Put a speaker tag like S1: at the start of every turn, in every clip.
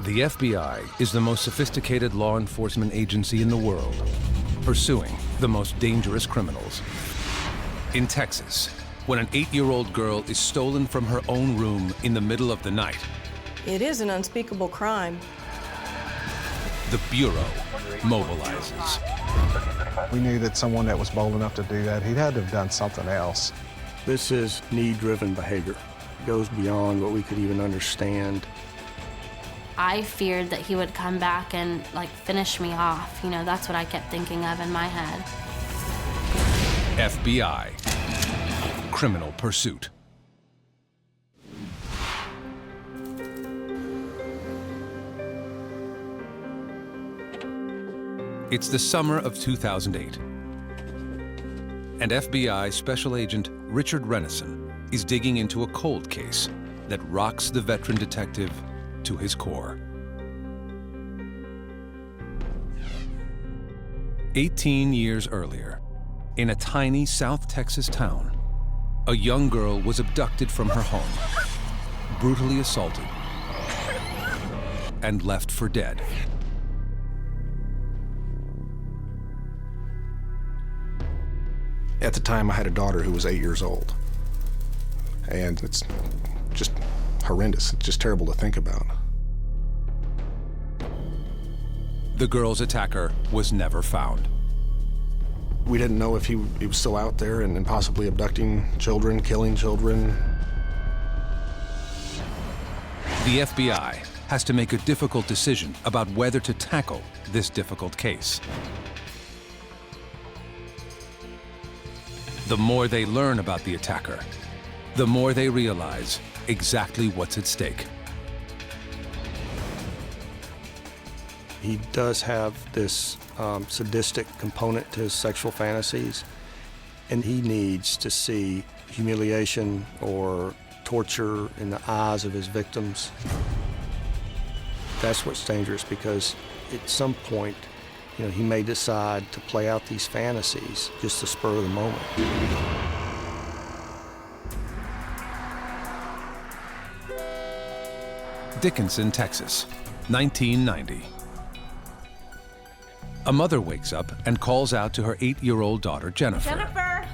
S1: The FBI is the most sophisticated law enforcement agency in the world, pursuing the most dangerous criminals. In Texas, when an 8-year-old girl is stolen from her own room in the middle of the night,
S2: it is an unspeakable crime.
S1: the Bureau mobilizes.
S3: We knew that someone that was bold enough to do that, he'd had to have done something else.
S4: This is need-driven behavior. It goes beyond what we could even understand.
S5: I feared that he would come back and, like, finish me off. You know, that's what I kept thinking of in my head.
S1: FBI. Criminal Pursuit. It's the summer of 2008, and FBI Special Agent Richard Renison is digging into a cold case that rocks the veteran detective to his core. 18 years earlier, in a tiny South Texas town, a young girl was abducted from her home, brutally assaulted, and left for dead.
S6: At the time, I had a daughter who was 8 years old. And it's just horrendous. It's just terrible to think about.
S1: The girl's attacker was never found.
S6: We didn't know if he was still out there and possibly abducting children, killing children.
S1: The FBI has to make a difficult decision about whether to tackle this difficult case. The more they learn about the attacker, the more they realize exactly what's at stake.
S4: He does have this sadistic component to his sexual fantasies, and he needs to see humiliation or torture in the eyes of his victims. That's what's dangerous, because at some point, you know, he may decide to play out these fantasies just to spur of the moment.
S1: Dickinson, Texas, 1990. A mother wakes up and calls out to her 8-year-old daughter, Jennifer.
S5: Jennifer!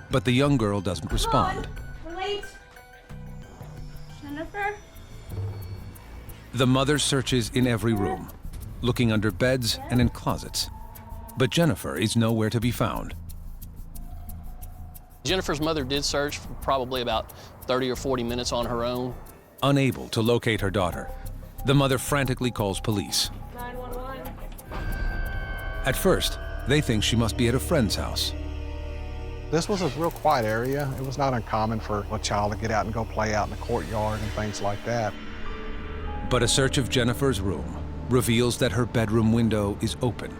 S1: But the young girl doesn't respond.
S5: We're late. Jennifer?
S1: The mother searches in every room, looking under beds and in closets. But Jennifer is nowhere to be found.
S7: Jennifer's mother did search for probably about 30 or 40 minutes on her own.
S1: Unable to locate her daughter, the mother frantically calls police.
S5: 911.
S1: At first, they think she must be at a friend's house.
S3: This was a real quiet area. It was not uncommon for a child to get out and go play out in the courtyard and things like that.
S1: But a search of Jennifer's room reveals that her bedroom window is open.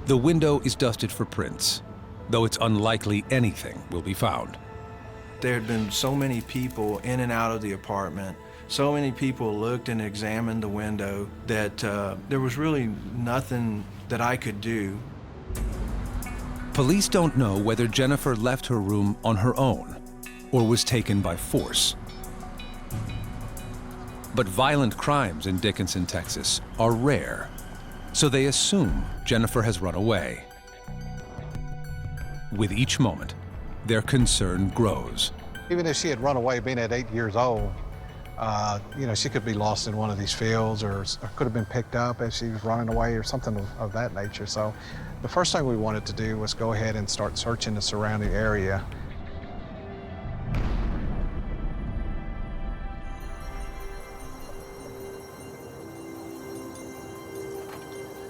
S1: The window is dusted for prints, though it's unlikely anything will be found.
S8: There had been so many people in and out of the apartment, so many people looked and examined the window that there was really nothing that I could do.
S1: Police don't know whether Jennifer left her room on her own or was taken by force. But violent crimes in Dickinson, Texas are rare, so they assume Jennifer has run away. With each moment, their concern grows.
S3: Even if she had run away being at 8 years old, you know, she could be lost in one of these fields or could have been picked up as she was running away or something of that nature. So the first thing we wanted to do was go ahead and start searching the surrounding area.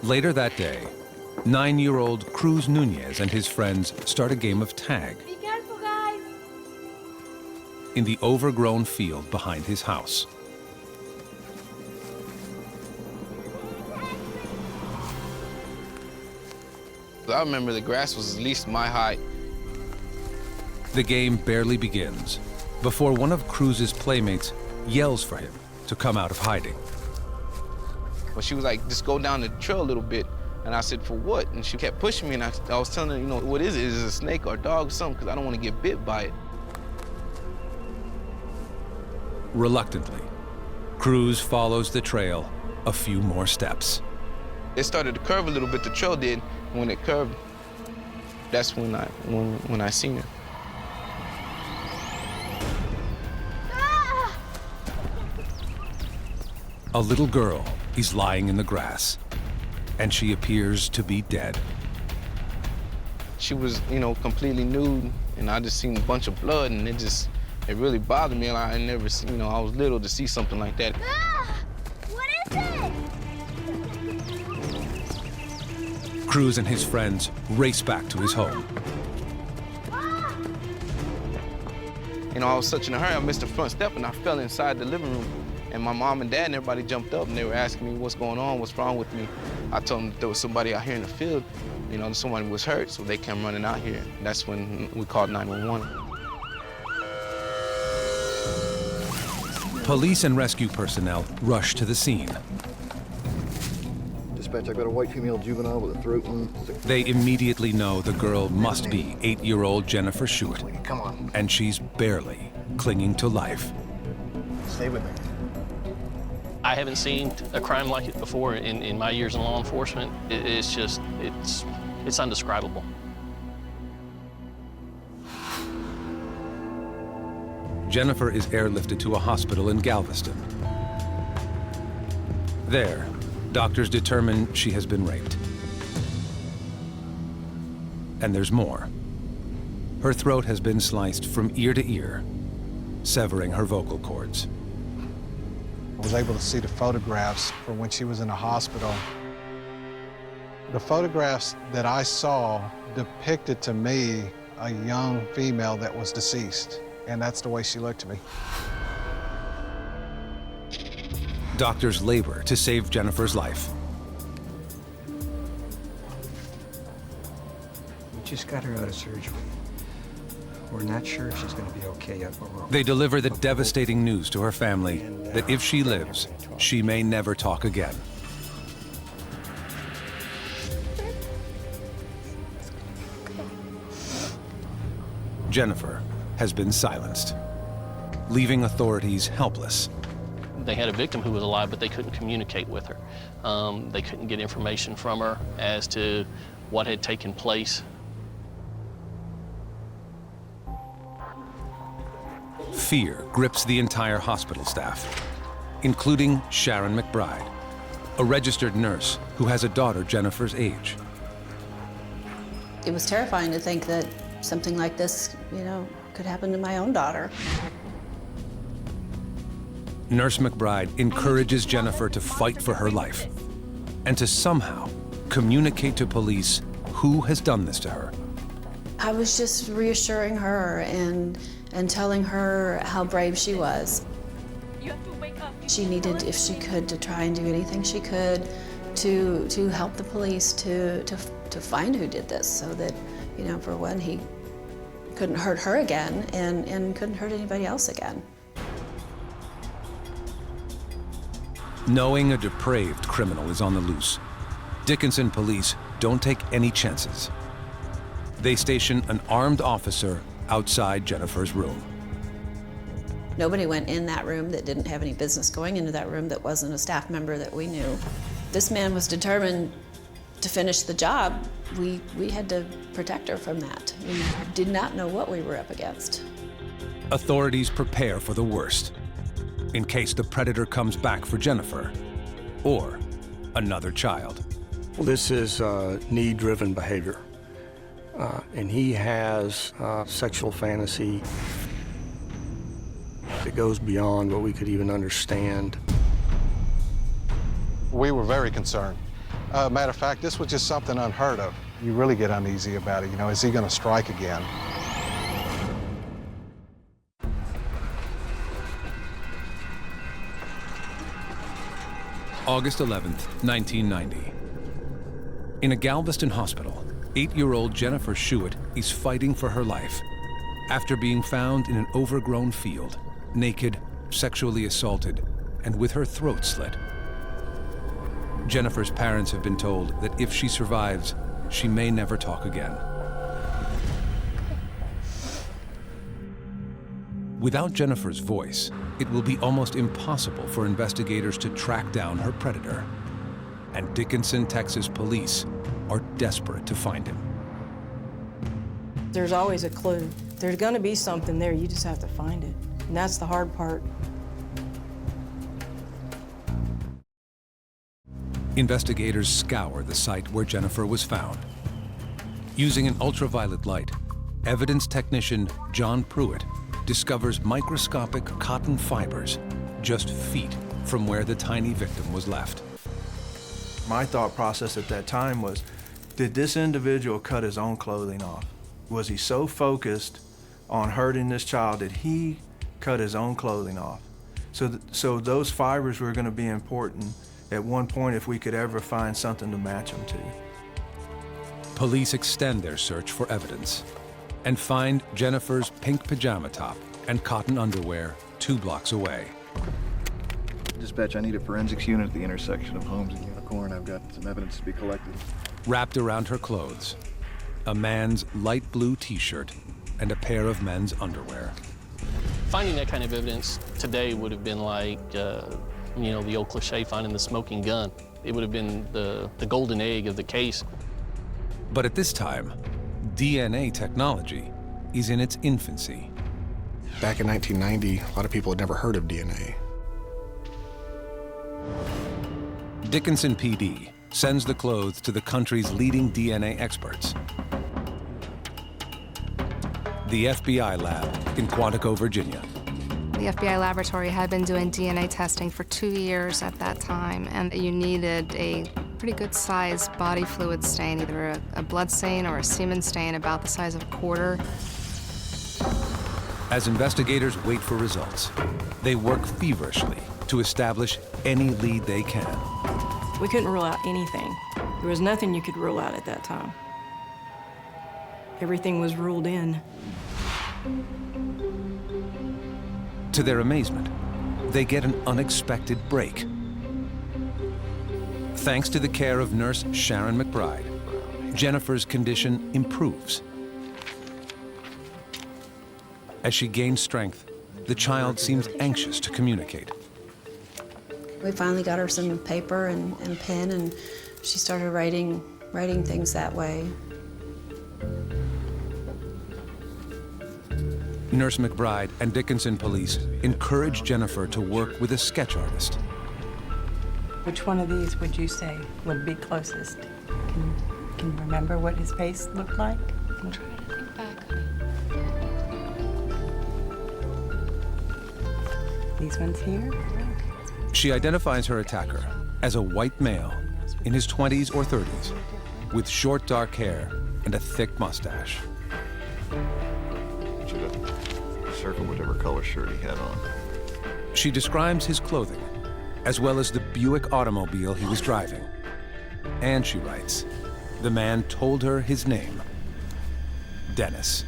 S1: Later that day, 9-year-old Cruz Nunez and his friends start a game of tag
S5: Be careful, guys.
S1: in the overgrown field behind his house.
S9: I remember the grass was at least my height.
S1: The game barely begins before one of Cruz's playmates yells for him to come out of hiding.
S9: But she was like, just go down the trail a little bit. And I said, for what? And she kept pushing me, and I was telling her, you know, what is it? Is it a snake or a dog or something? Because I don't want to get bit by it.
S1: Reluctantly, Cruz follows the trail a few more steps.
S9: It started to curve a little bit, the trail did. When it curved, that's when I seen her.
S1: A little girl is lying in the grass, and she appears to be dead.
S9: She was, completely nude, and I just seen a bunch of blood, and it really bothered me. I never, I was little to see something like that.
S10: What is it?
S1: Cruz and his friends race back to his home.
S9: I was such in a hurry, I missed the front step, and I fell inside the living room. And my mom and dad and everybody jumped up, and they were asking me what's going on, what's wrong with me. I told them that there was somebody out here in the field, somebody was hurt, so they came running out here. That's when we called 911.
S1: Police and rescue personnel rush to the scene.
S11: Dispatch, I've got a white female juvenile with a throat wound.
S1: They immediately know the girl must be 8-year-old Jennifer Shuit.
S11: Come on.
S1: And she's barely clinging to life.
S11: Stay with me.
S7: I haven't seen a crime like it before in my years in law enforcement. It's undescribable.
S1: Jennifer is airlifted to a hospital in Galveston. There, doctors determine she has been raped. And there's more. Her throat has been sliced from ear to ear, severing her vocal cords.
S3: I was able to see the photographs from when she was in the hospital. The photographs that I saw depicted to me a young female that was deceased, and that's the way she looked to me.
S1: Doctors labor to save Jennifer's life.
S12: We just got her out of surgery. We're not sure if she's going to be okay yet, but we're...
S1: They deliver the devastating news to her family that if she lives, she may never talk again. Jennifer has been silenced, leaving authorities helpless.
S7: They had a victim who was alive, but they couldn't communicate with her. They couldn't get information from her as to what had taken place.
S1: Fear grips the entire hospital staff, including Sharon McBride, a registered nurse who has a daughter Jennifer's age.
S13: It was terrifying to think that something like this, could happen to my own daughter.
S1: Nurse McBride encourages Jennifer to fight for her life and to somehow communicate to police who has done this to her.
S13: I was just reassuring her and telling her how brave she was. She needed, if she could, to try and do anything she could to help the police to find who did this, so that, for one, he couldn't hurt her again and couldn't hurt anybody else again.
S1: Knowing a depraved criminal is on the loose, Dickinson police don't take any chances. They station an armed officer outside Jennifer's room.
S13: Nobody went in that room that didn't have any business going into that room that wasn't a staff member that we knew. This man was determined to finish the job. We had to protect her from that. We did not know what we were up against.
S1: Authorities prepare for the worst, in case the predator comes back for Jennifer or another child.
S4: Well, this is need-driven behavior. And he has sexual fantasy that goes beyond what we could even understand.
S3: We were very concerned. Matter of fact, this was just something unheard of. You really get uneasy about it. Is he going to strike again?
S1: August 11th, 1990. In a Galveston hospital, 8-year-old Jennifer Shuit is fighting for her life after being found in an overgrown field, naked, sexually assaulted, and with her throat slit. Jennifer's parents have been told that if she survives, she may never talk again. Without Jennifer's voice, it will be almost impossible for investigators to track down her predator. And Dickinson, Texas police are desperate to find him.
S2: There's always a clue. There's gonna be something there, you just have to find it. And that's the hard part.
S1: Investigators scour the site where Jennifer was found. Using an ultraviolet light, evidence technician John Pruitt discovers microscopic cotton fibers just feet from where the tiny victim was left.
S8: My thought process at that time was, did this individual cut his own clothing off? Was he so focused on hurting this child that he cut his own clothing off? So those fibers were going to be important at one point if we could ever find something to match them to.
S1: Police extend their search for evidence and find Jennifer's pink pajama top and cotton underwear 2 blocks away.
S11: Dispatch, I need a forensics unit at the intersection of Holmes and Unicorn. I've got some evidence to be collected.
S1: Wrapped around her clothes, a man's light blue t-shirt and a pair of men's underwear.
S7: Finding that kind of evidence today would have been like, you know, the old cliche, finding the smoking gun. It would have been the golden egg of the case.
S1: But at this time, DNA technology is in its infancy.
S6: Back in 1990, a lot of people had never heard of DNA.
S1: Dickinson PD sends the clothes to the country's leading DNA experts. The FBI lab in Quantico, Virginia.
S14: The FBI laboratory had been doing DNA testing for 2 years at that time, and you needed a pretty good sized body fluid stain, either a blood stain or a semen stain about the size of a quarter.
S1: As investigators wait for results, they work feverishly to establish any lead they can.
S2: We couldn't rule out anything. There was nothing you could rule out at that time. Everything was ruled in.
S1: To their amazement, they get an unexpected break. Thanks to the care of nurse Sharon McBride, Jennifer's condition improves. As she gains strength, the child seems anxious to communicate.
S13: We finally got her some paper and pen, and she started writing things that way.
S1: Nurse McBride and Dickinson police encourage Jennifer to work with a sketch artist.
S15: Which one of these would you say would be closest? Can you remember what his face looked like?
S5: I'm trying to think back.
S15: These ones here?
S1: She identifies her attacker as a white male in his 20s or 30s with short dark hair and a thick mustache.
S11: Circle whatever color shirt he had on.
S1: She describes his clothing, as well as the Buick automobile he was driving. And she writes, the man told her his name, Dennis.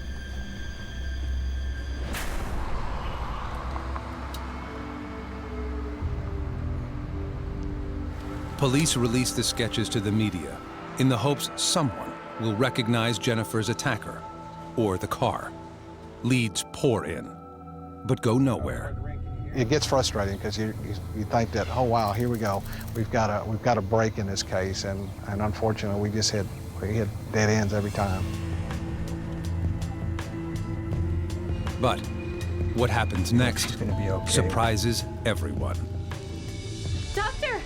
S1: Police release the sketches to the media in the hopes someone will recognize Jennifer's attacker or the car. Leads pour in, but go nowhere.
S3: It gets frustrating because you think that, oh wow, here we go. We've got a break in this case, and unfortunately we hit dead ends every time.
S1: But what happens next
S12: She's gonna be okay.
S1: surprises everyone.
S10: Doctor!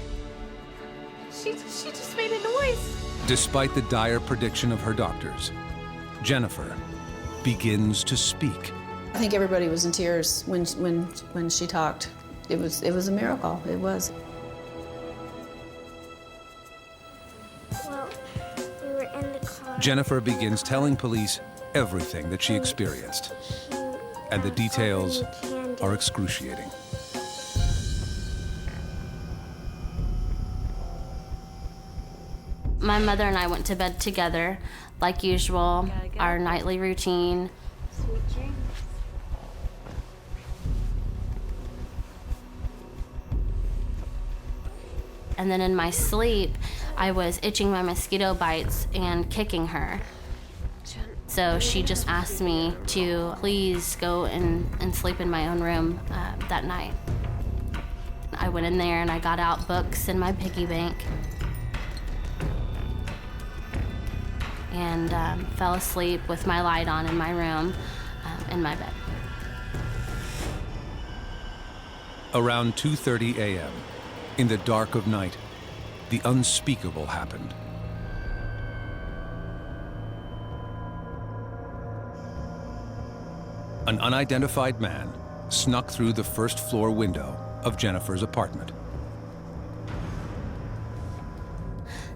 S10: She just made a noise.
S1: Despite the dire prediction of her doctors, Jennifer begins to speak.
S13: I think everybody was in tears when she talked. It was a miracle. It was.
S10: Well, we were in the car.
S1: Jennifer begins telling police everything that she experienced, and the details are excruciating.
S5: My mother and I went to bed together, like usual, our nightly routine.
S10: Sweet dreams.
S5: And then in my sleep, I was itching my mosquito bites and kicking her.
S10: Jen,
S5: So she just asked me to please go and sleep in my own room that night. I went in there and I got out books in my piggy bank and fell asleep with my light on in my room, in my bed.
S1: Around 2:30 a.m., in the dark of night, the unspeakable happened. An unidentified man snuck through the first-floor window of Jennifer's apartment.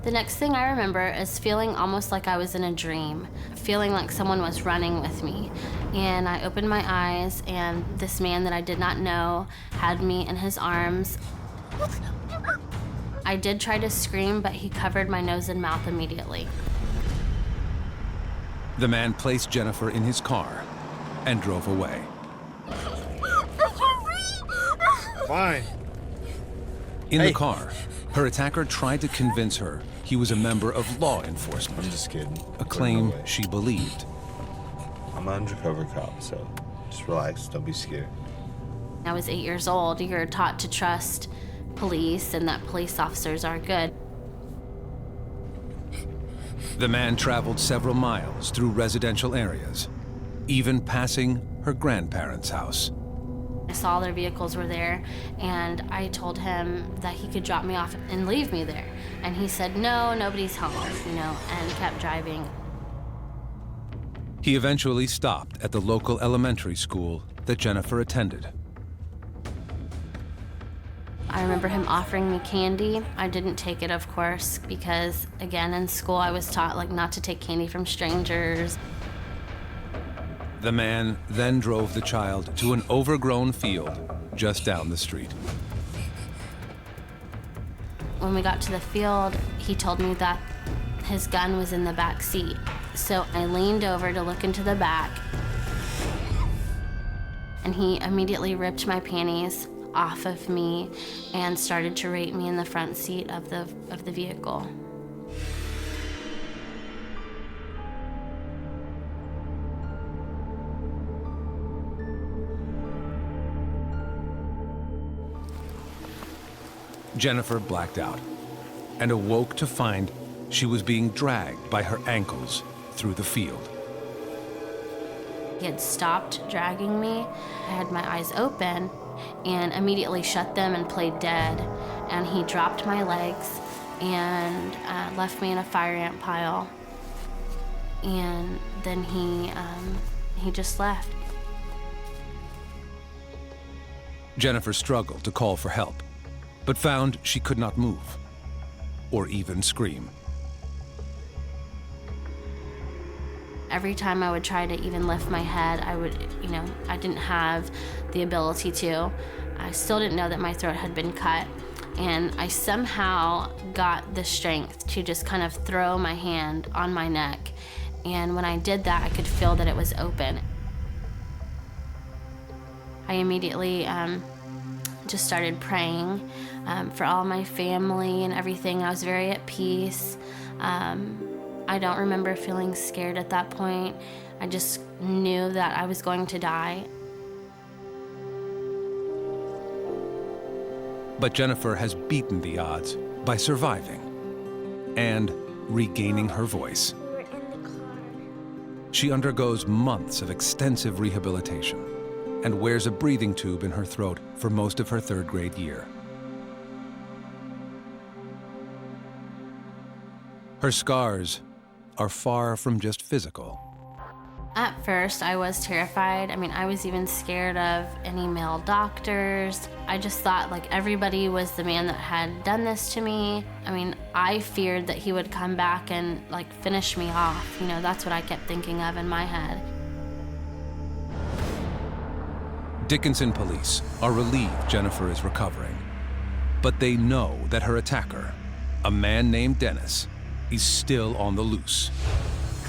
S5: The next thing I remember is feeling almost like I was in a dream, feeling like someone was running with me. And I opened my eyes, and this man that I did not know had me in his arms. I did try to scream, but he covered my nose and mouth immediately.
S1: The man placed Jennifer in his car and drove away.
S16: Fine.
S1: In the car, her attacker tried to convince her he was a member of law enforcement.
S16: I'm just kidding.
S1: A claim she believed.
S16: I'm an undercover cop, so just relax, don't be scared.
S5: I was 8 years old. You're taught to trust police and that police officers are good.
S1: The man traveled several miles through residential areas, even passing her grandparents' house.
S5: I saw their vehicles were there, and I told him that he could drop me off and leave me there. And he said, no, nobody's home, and kept driving.
S1: He eventually stopped at the local elementary school that Jennifer attended.
S5: I remember him offering me candy. I didn't take it, of course, because, again, in school I was taught not to take candy from strangers.
S1: The man then drove the child to an overgrown field just down the street.
S5: When we got to the field, he told me that his gun was in the back seat. So I leaned over to look into the back, and he immediately ripped my panties off of me and started to rape me in the front seat of the vehicle.
S1: Jennifer blacked out and awoke to find she was being dragged by her ankles through the field.
S5: He had stopped dragging me. I had my eyes open and immediately shut them and played dead. And he dropped my legs and left me in a fire ant pile. And then he just left.
S1: Jennifer struggled to call for help, but found she could not move or even scream.
S5: Every time I would try to even lift my head, I didn't have the ability to. I still didn't know that my throat had been cut. And I somehow got the strength to just kind of throw my hand on my neck. And when I did that, I could feel that it was open. I immediately just started praying for all my family and everything. I was very at peace. I don't remember feeling scared at that point. I just knew that I was going to die.
S1: But Jennifer has beaten the odds by surviving and regaining her voice. She undergoes months of extensive rehabilitation and wears a breathing tube in her throat for most of her third grade year. Her scars are far from just physical.
S5: At first, I was terrified. I was even scared of any male doctors. I just thought everybody was the man that had done this to me. I feared that he would come back and finish me off. That's what I kept thinking of in my head.
S1: Dickinson police are relieved Jennifer is recovering, but they know that her attacker, a man named Dennis, is still on the loose.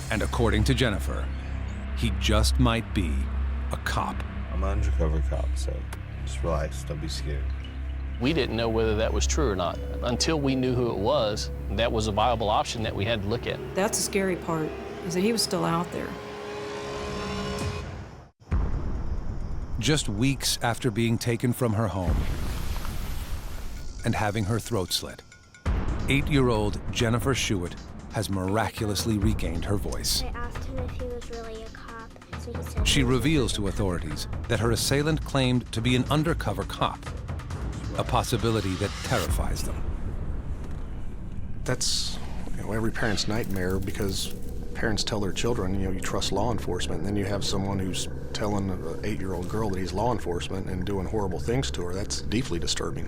S1: And according to Jennifer, he just might be a cop.
S16: I'm an undercover cop, so just relax, don't be scared.
S7: We didn't know whether that was true or not. Until we knew who it was, that was a viable option that we had to look at.
S2: That's the scary part, is that he was still out there.
S1: just weeks after being taken from her home and having her throat slit, 8-year-old Jennifer Shuit has miraculously regained her voice.
S10: I asked him if he was really a cop, so he said
S1: She reveals to authorities that her assailant claimed to be an undercover cop, a possibility that terrifies them.
S6: That's every parent's nightmare, because parents tell their children, you trust law enforcement, and then you have someone who's telling an 8-year-old girl that he's law enforcement and doing horrible things to her. That's deeply disturbing.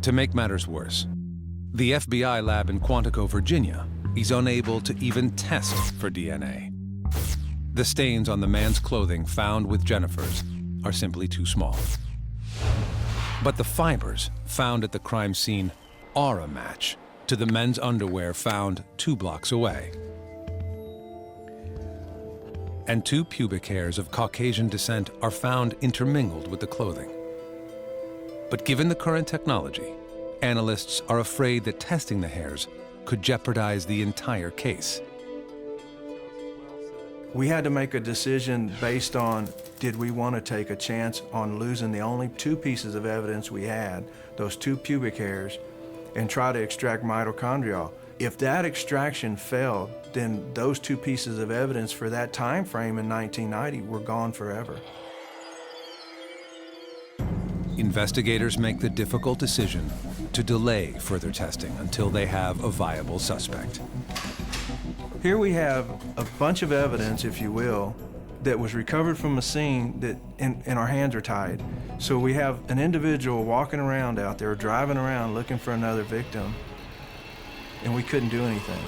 S1: To make matters worse, the FBI lab in Quantico, Virginia, is unable to even test for DNA. The stains on the man's clothing found with Jennifer's are simply too small. But the fibers found at the crime scene are a match to the men's underwear found 2 blocks away. And 2 pubic hairs of Caucasian descent are found intermingled with the clothing. But given the current technology, analysts are afraid that testing the hairs could jeopardize the entire case.
S8: We had to make a decision based on, did we want to take a chance on losing the only 2 pieces of evidence we had, those 2 pubic hairs, and try to extract mitochondria. If that extraction failed, then those 2 pieces of evidence for that time frame in 1990 were gone forever.
S1: Investigators make the difficult decision to delay further testing until they have a viable suspect.
S8: Here we have a bunch of evidence, if you will, that was recovered from a scene that, and our hands are tied. So we have an individual walking around out there, driving around looking for another victim, and we couldn't do anything.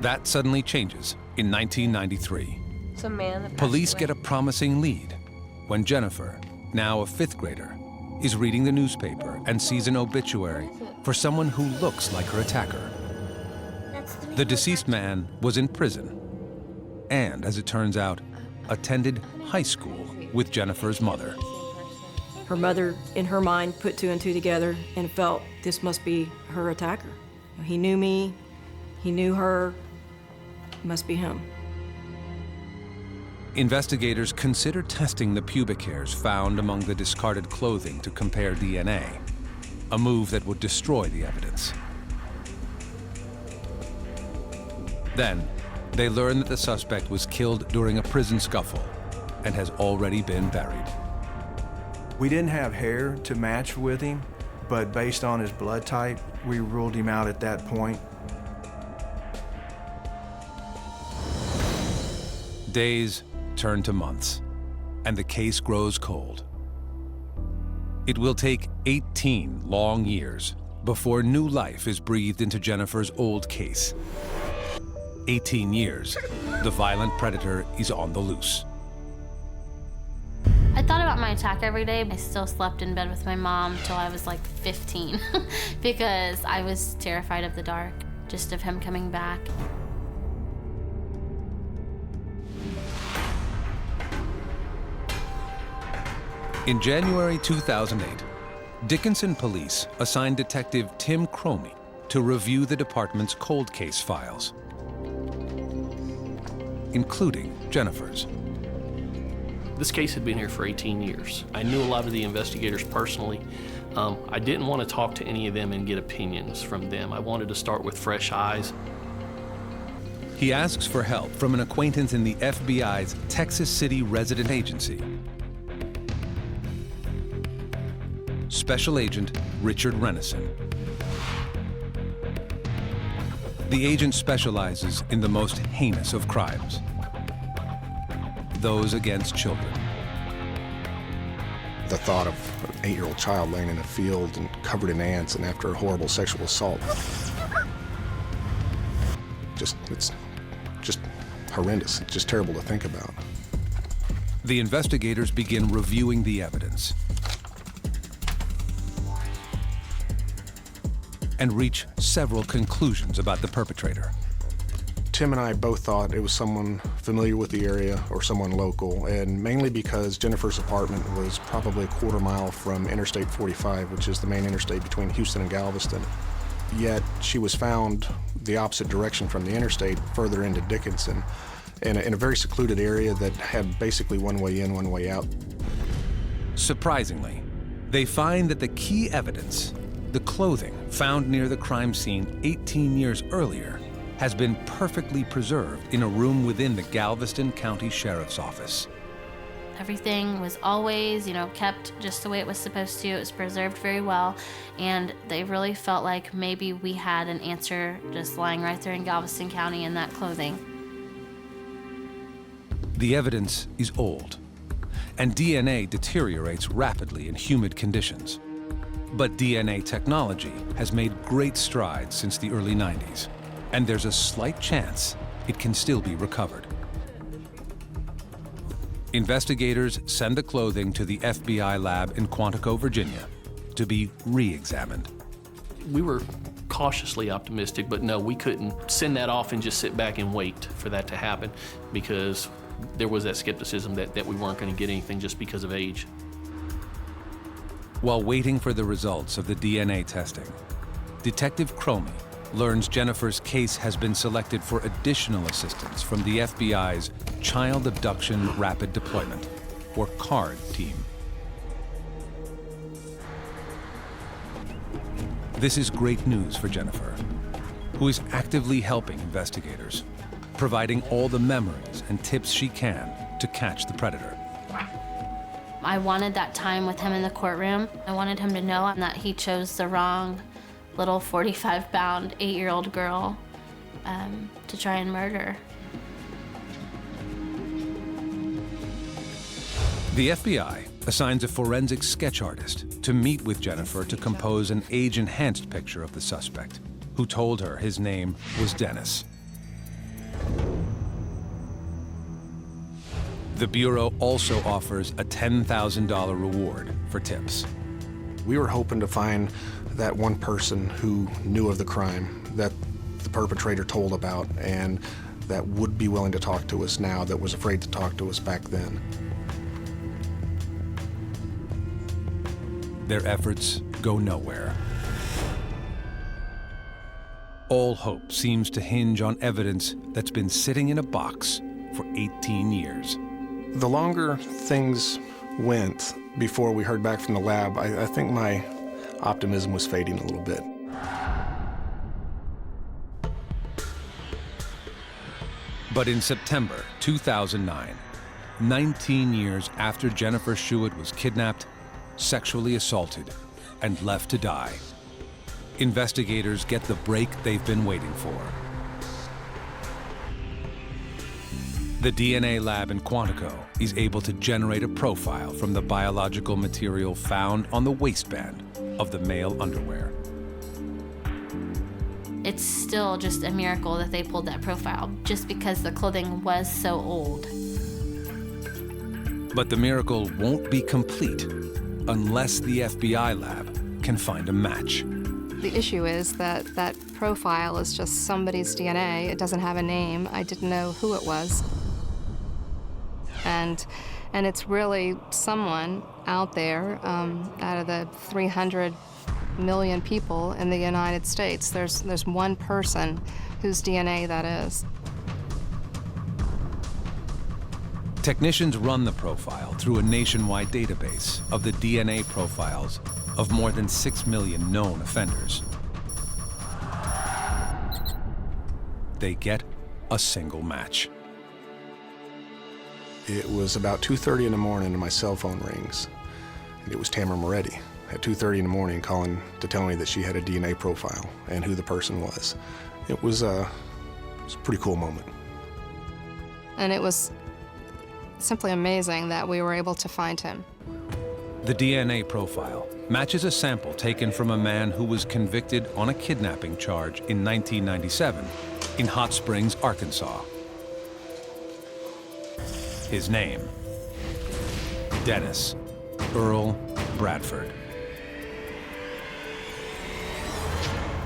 S1: That suddenly changes in 1993.
S17: It's a man that
S1: Police get a promising lead when Jennifer, now a 5th grader, is reading the newspaper and sees an obituary for someone who looks like her attacker. The deceased man was in prison and, as it turns out, attended high school with Jennifer's mother.
S2: Her mother, in her mind, put 2 and 2 together and felt this must be her attacker. He knew me, he knew her, it must be him.
S1: Investigators consider testing the pubic hairs found among the discarded clothing to compare DNA, a move that would destroy the evidence. Then, they learn that the suspect was killed during a prison scuffle and has already been buried.
S8: We didn't have hair to match with him, but based on his blood type, we ruled him out at that point.
S1: Days turn to months, and the case grows cold. It will take 18 long years before new life is breathed into Jennifer's old case. 18 years, the violent predator is on the loose.
S5: I thought about my attack every day. I still slept in bed with my mom till I was like 15 because I was terrified of the dark, just of him coming back.
S1: In January 2008, Dickinson police assigned Detective Tim Cromie to review the department's cold case files, including Jennifer's.
S7: This case had been here for 18 years. I knew a lot of the investigators personally. I didn't want to talk to any of them and get opinions from them. I wanted to start with fresh eyes.
S1: He asks for help from an acquaintance in the FBI's Texas City resident agency, Special Agent Richard Renison. The agent specializes in the most heinous of crimes, those against children.
S6: The thought of an 8-year-old child laying in a field and covered in ants and after a horrible sexual assault, it's just horrendous. It's just terrible to think about.
S1: The investigators begin reviewing the evidence and reach several conclusions about the perpetrator.
S6: Tim and I both thought it was someone familiar with the area or someone local, and mainly because Jennifer's apartment was probably a quarter mile from Interstate 45, which is the main interstate between Houston and Galveston. Yet she was found the opposite direction from the interstate, further into Dickinson, in a very secluded area that had basically one way in, one way out.
S1: Surprisingly, they find that the key evidence, the clothing found near the crime scene 18 years earlier, has been perfectly preserved in a room within the Galveston County Sheriff's Office.
S5: Everything was always, kept just the way it was supposed to. It was preserved very well, and they really felt like maybe we had an answer just lying right there in Galveston County in that clothing.
S1: The evidence is old, and DNA deteriorates rapidly in humid conditions. But DNA technology has made great strides since the early 90s, and there's a slight chance it can still be recovered. Investigators send the clothing to the FBI lab in Quantico, Virginia, to be re-examined.
S7: We were cautiously optimistic, but no, we couldn't send that off and just sit back and wait for that to happen, because there was that skepticism that we weren't going to get anything just because of age.
S1: While waiting for the results of the DNA testing, Detective Cromie learns Jennifer's case has been selected for additional assistance from the FBI's Child Abduction Rapid Deployment, or CARD team. This is great news for Jennifer, who is actively helping investigators, providing all the memories and tips she can to catch the predator.
S5: I wanted that time with him in the courtroom. I wanted him to know that he chose the wrong little 45-pound, 8-year-old girl to try and murder.
S1: The FBI assigns a forensic sketch artist to meet with Jennifer to compose an age-enhanced picture of the suspect, who told her his name was Dennis. The Bureau also offers a $10,000 reward for tips.
S6: We were hoping to find that one person who knew of the crime that the perpetrator told about and that would be willing to talk to us now, that was afraid to talk to us back then.
S1: Their efforts go nowhere. All hope seems to hinge on evidence that's been sitting in a box for 18 years.
S6: The longer things went before we heard back from the lab, I think my optimism was fading a little bit.
S1: But in September 2009, 19 years after Jennifer Shuit was kidnapped, sexually assaulted, and left to die, investigators get the break they've been waiting for. The DNA lab in Quantico is able to generate a profile from the biological material found on the waistband of the male underwear.
S5: It's still just a miracle that they pulled that profile, just because the clothing was so old.
S1: But the miracle won't be complete unless the FBI lab can find a match.
S14: The issue is that that profile is just somebody's DNA. It doesn't have a name. I didn't know who it was. And it's really someone out there, out of the 300 million people in the United States, there's one person whose DNA that is.
S1: Technicians run the profile through a nationwide database of the DNA profiles of more than 6 million known offenders. They get a single match.
S6: It was about 2:30 in the morning and my cell phone rings. And it was Tamara Moretti at 2:30 in the morning calling to tell me that she had a DNA profile and who the person was. It was a pretty cool moment.
S14: And it was simply amazing that we were able to find him.
S1: The DNA profile matches a sample taken from a man who was convicted on a kidnapping charge in 1997 in Hot Springs, Arkansas. His name, Dennis Earl Bradford.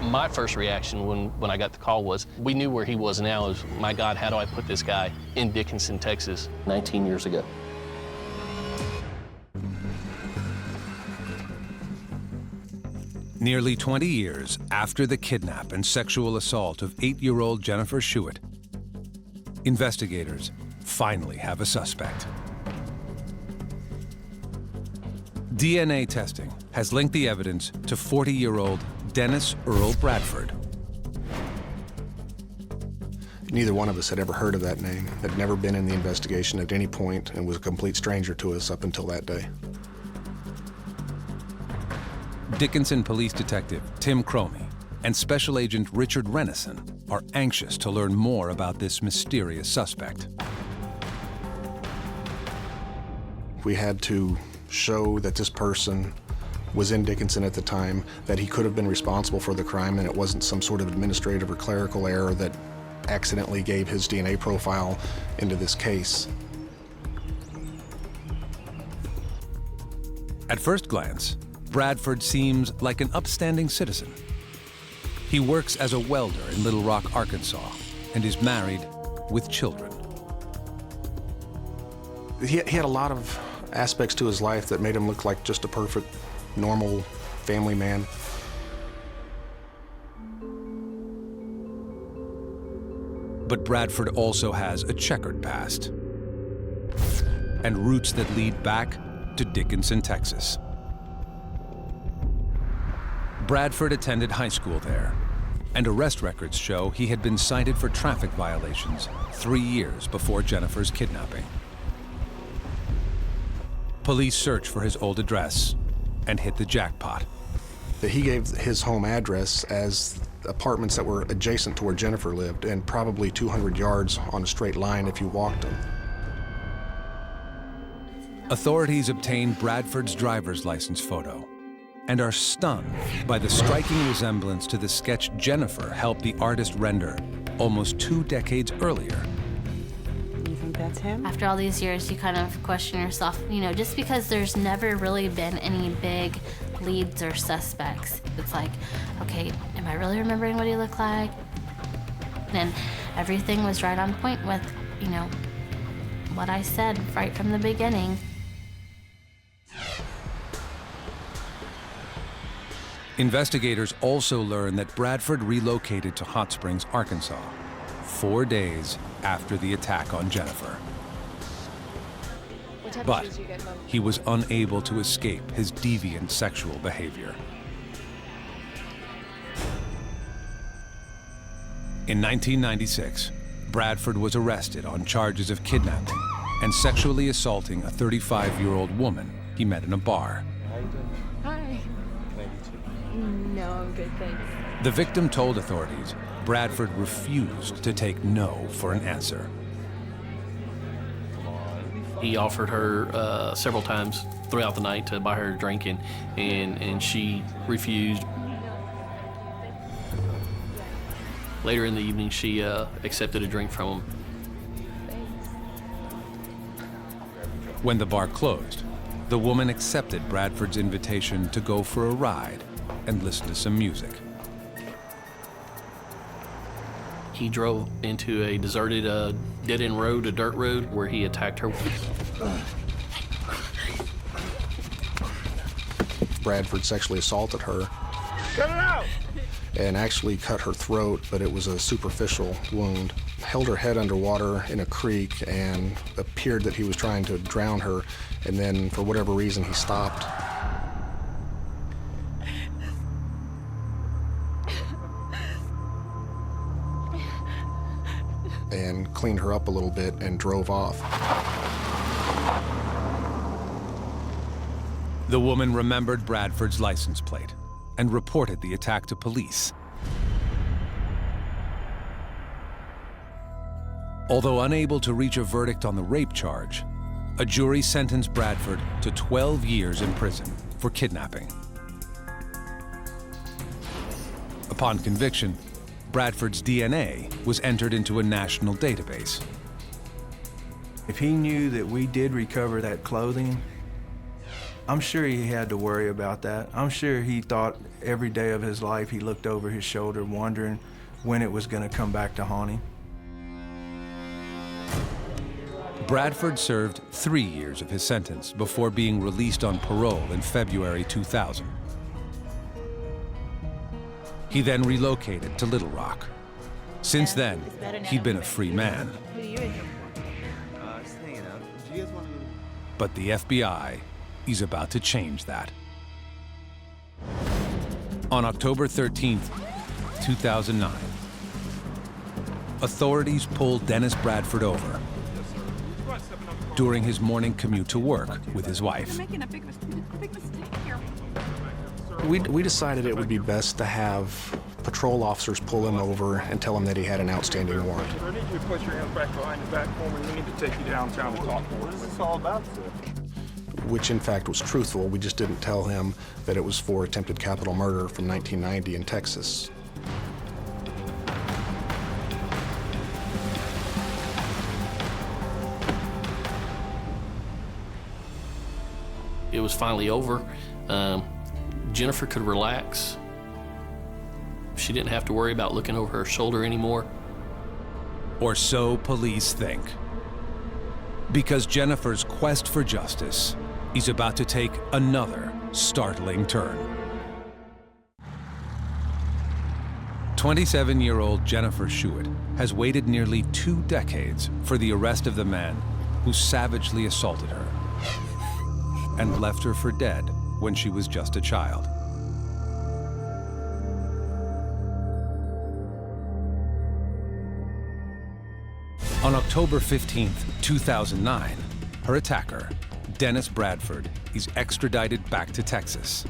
S7: My first reaction when I got the call was, we knew where he was now. Is, my God, how do I put this guy in Dickinson, Texas, 19 years ago?
S1: Nearly 20 years after the kidnap and sexual assault of 8-year-old Jennifer Shuit, investigators finally have a suspect. DNA testing has linked the evidence to 40-year-old Dennis Earl Bradford.
S6: Neither one of us had ever heard of that name, had never been in the investigation at any point, and was a complete stranger to us up until that day.
S1: Dickinson Police Detective Tim Cromie and Special Agent Richard Renison are anxious to learn more about this mysterious suspect.
S6: We had to show that this person was in Dickinson at the time, that he could have been responsible for the crime, and it wasn't some sort of administrative or clerical error that accidentally gave his DNA profile into this case.
S1: At first glance, Bradford seems like an upstanding citizen. He works as a welder in Little Rock, Arkansas, and is married with children.
S6: He had a lot of aspects to his life that made him look like just a perfect, normal family man.
S1: But Bradford also has a checkered past and roots that lead back to Dickinson, Texas. Bradford attended high school there, and arrest records show he had been cited for traffic violations 3 years before Jennifer's kidnapping. Police search for his old address and hit the jackpot.
S6: He gave his home address as apartments that were adjacent to where Jennifer lived, and probably 200 yards on a straight line if you walked them.
S1: Authorities obtained Bradford's driver's license photo and are stunned by the striking resemblance to the sketch Jennifer helped the artist render almost 2 decades earlier.
S15: You think that's him?
S5: After all these years, you kind of question yourself, you know, just because there's never really been any big leads or suspects. It's like, okay, am I really remembering what he looked like? And everything was right on point with, you know, what I said right from the beginning.
S1: Investigators also learned that Bradford relocated to Hot Springs, Arkansas, 4 days after the attack on Jennifer. But he was unable to escape his deviant sexual behavior. In 1996, Bradford was arrested on charges of kidnapping and sexually assaulting a 35-year-old woman he met in a bar.
S17: Hi. No, I'm good, thanks.
S1: The victim told authorities Bradford refused to take no for an answer.
S7: He offered her several times throughout the night to buy her a drink, and she refused. Later in the evening, she accepted a drink from him.
S1: When the bar closed, the woman accepted Bradford's invitation to go for a ride and listen to some music.
S7: He drove into a deserted dead-end road, a dirt road, where he attacked her.
S6: Bradford sexually assaulted her.
S18: Cut it out!
S6: And actually cut her throat, but it was a superficial wound. Held her head underwater in a creek and appeared that he was trying to drown her, and then for whatever reason he stopped. And cleaned her up a little bit and drove off.
S1: The woman remembered Bradford's license plate and reported the attack to police. Although unable to reach a verdict on the rape charge, a jury sentenced Bradford to 12 years in prison for kidnapping. Upon conviction, Bradford's DNA was entered into a national database.
S8: If he knew that we did recover that clothing, I'm sure he had to worry about that. I'm sure he thought every day of his life he looked over his shoulder wondering when it was going to come back to haunt him.
S1: Bradford served 3 years of his sentence before being released on parole in February 2000. He then relocated to Little Rock. Since then, he'd been a free man. But the FBI is about to change that. On October 13th, 2009, authorities pulled Dennis Bradford over during his morning commute to work with his wife.
S6: We decided it would be best to have patrol officers pull him over and tell him that he had an outstanding warrant.
S18: I need you to put your hands back behind your back for me. We need to take you downtown to talk for us. What is this all about, sir?
S6: Which in fact was truthful. We just didn't tell him that it was for attempted capital murder from 1990 in Texas.
S7: It was finally over. Jennifer could relax. She didn't have to worry about looking over her shoulder anymore.
S1: Or so police think. Because Jennifer's quest for justice is about to take another startling turn. 27-year-old Jennifer Shuit has waited nearly 2 decades for the arrest of the man who savagely assaulted her and left her for dead when she was just a child. On October 15th, 2009, her attacker, Dennis Bradford, is extradited back to Texas.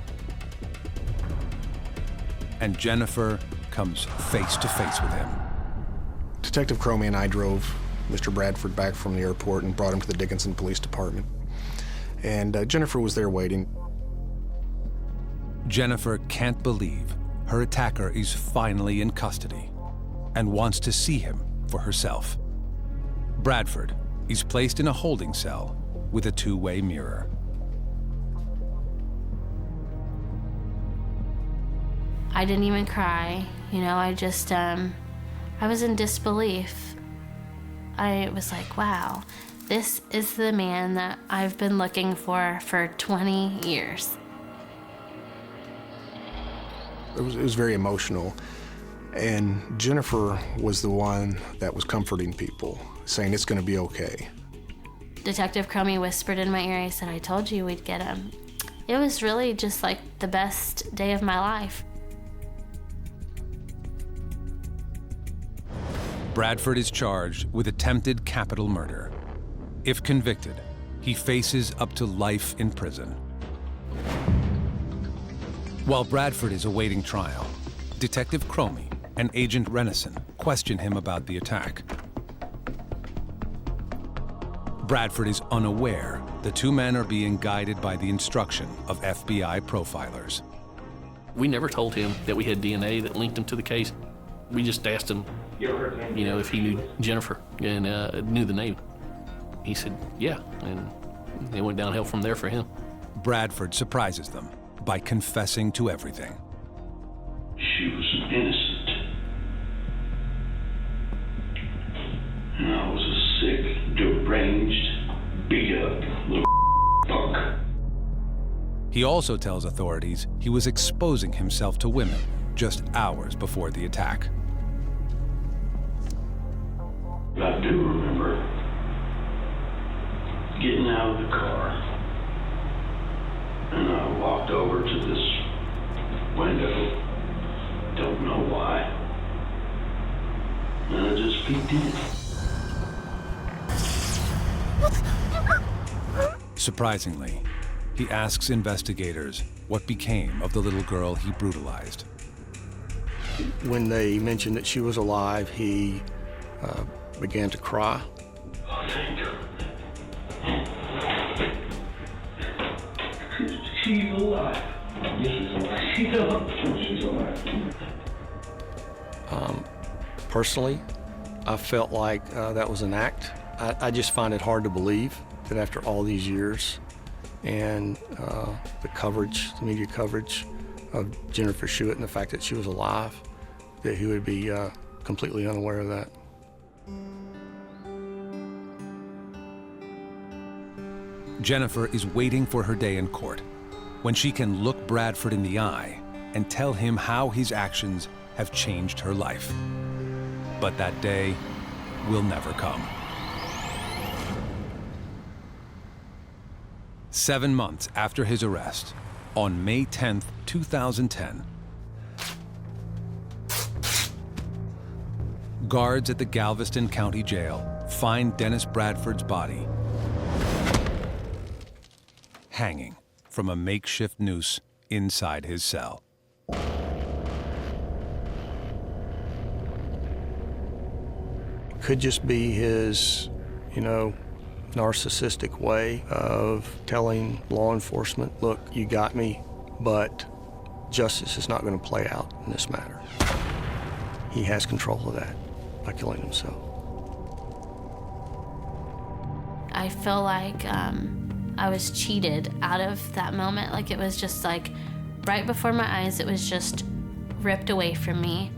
S1: And Jennifer comes face to face with him.
S6: Detective Cromie and I drove Mr. Bradford back from the airport and brought him to the Dickinson Police Department. And Jennifer was there waiting.
S1: Jennifer can't believe her attacker is finally in custody and wants to see him for herself. Bradford is placed in a holding cell with a 2-way mirror.
S5: I didn't even cry. You know, I was in disbelief. I was like, wow, this is the man that I've been looking for 20 years.
S6: It was very emotional. And Jennifer was the one that was comforting people, saying it's going to be okay.
S5: Detective Cromie whispered in my ear, he said, I told you we'd get him. It was really just like the best day of my life.
S1: Bradford is charged with attempted capital murder. If convicted, he faces up to life in prison. While Bradford is awaiting trial, Detective Cromie and Agent Renison question him about the attack. Bradford is unaware the 2 men are being guided by the instruction of FBI profilers.
S7: We never told him that we had DNA that linked him to the case. We just asked him, you know, if he knew Jennifer and knew the name. He said, yeah, and it went downhill from there for him.
S1: Bradford surprises them by confessing to everything.
S19: She was innocent. And I was a sick, deranged, beat-up little punk.
S1: He also tells authorities he was exposing himself to women just hours before the attack.
S19: I do remember getting out of the car, and I walked over to this window, don't know why, and I just peeked in.
S1: Surprisingly, he asks investigators what became of the little girl he brutalized.
S4: When they mentioned that she was alive, he began to cry.
S19: Oh, thank God. She's alive. Yes, she's alive. She's alive.
S4: Personally, I felt like that was an act. I just find it hard to believe that after all these years and the coverage, the media coverage of Jennifer Shuit and the fact that she was alive, that he would be completely unaware of that.
S1: Jennifer is waiting for her day in court when she can look Bradford in the eye and tell him how his actions have changed her life. But that day will never come. 7 months after his arrest, on May 10th, 2010, guards at the Galveston County Jail find Dennis Bradford's body hanging from a makeshift noose inside his cell.
S4: Could just be his, narcissistic way of telling law enforcement, look, you got me, but justice is not going to play out in this matter. He has control of that by killing himself.
S5: I feel like I was cheated out of that moment. Like it was just like right before my eyes, it was just ripped away from me.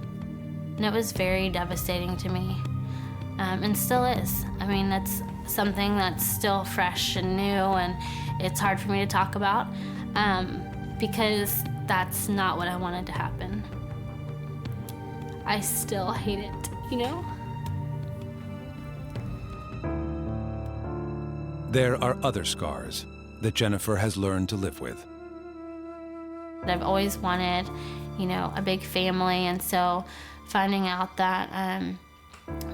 S5: And it was very devastating to me, and still is. I mean, that's something that's still fresh and new, and it's hard for me to talk about because that's not what I wanted to happen. I still hate it,
S1: There are other scars that Jennifer has learned to live with.
S5: I've always wanted, a big family, and so finding out that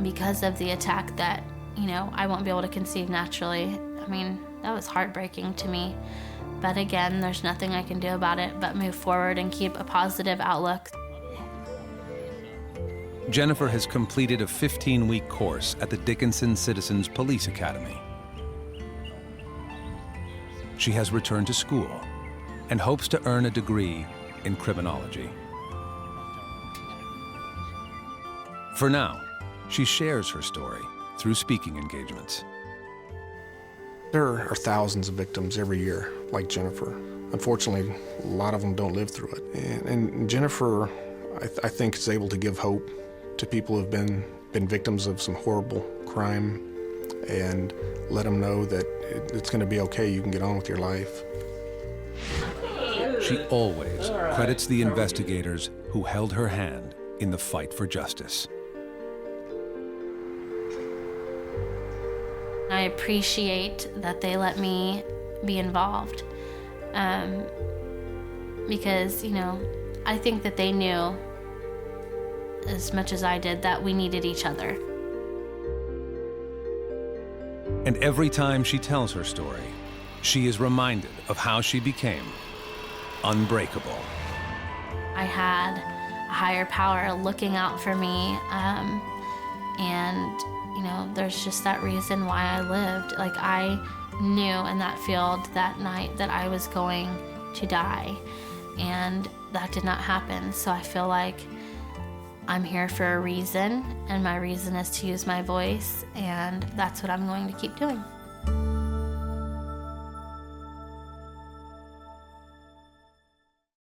S5: because of the attack that, I won't be able to conceive naturally, I mean, that was heartbreaking to me. But again, there's nothing I can do about it but move forward and keep a positive outlook.
S1: Jennifer has completed a 15-week course at the Dickinson Citizens Police Academy. She has returned to school and hopes to earn a degree in criminology. For now, she shares her story through speaking engagements.
S6: There are thousands of victims every year like Jennifer. Unfortunately, a lot of them don't live through it. And Jennifer, I think, is able to give hope to people who have been victims of some horrible crime and let them know that it's going to be okay, you can get on with your life.
S1: She always credits the investigators who held her hand in the fight for justice.
S5: I appreciate that they let me be involved because, I think that they knew as much as I did that we needed each other.
S1: And every time she tells her story, she is reminded of how she became unbreakable.
S5: I had a higher power looking out for me, and there's just that reason why I lived. Like, I knew in that field that night that I was going to die, and that did not happen. So I feel like I'm here for a reason, and my reason is to use my voice, and that's what I'm going to keep doing.